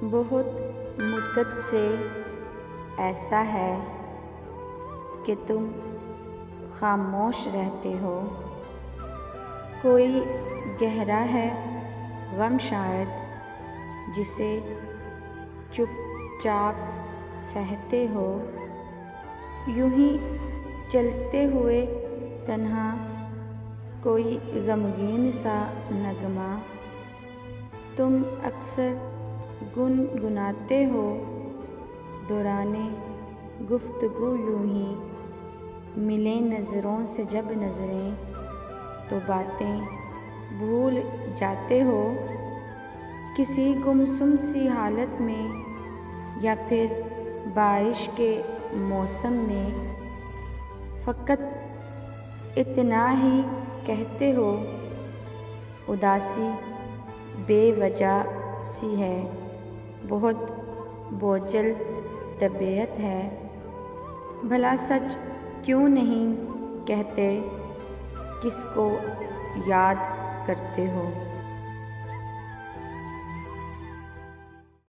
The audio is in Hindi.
बहुत मुद्दत से ऐसा है कि तुम खामोश रहते हो। कोई गहरा है गम शायद जिसे चुपचाप सहते हो। यूं ही चलते हुए तन्हा कोई गमगीन सा नगमा तुम अक्सर गुनगुनाते हो। दौराने गुफ्तगू यूं ही मिले नज़रों से जब नज़रें तो बातें भूल जाते हो। किसी गुमसुम सी हालत में या फिर बारिश के मौसम में फ़कत इतना ही कहते हो, उदासी बेवजह सी है, बहुत बोझल तबीयत है। भला सच क्यों नहीं कहते, किसको याद करते हो।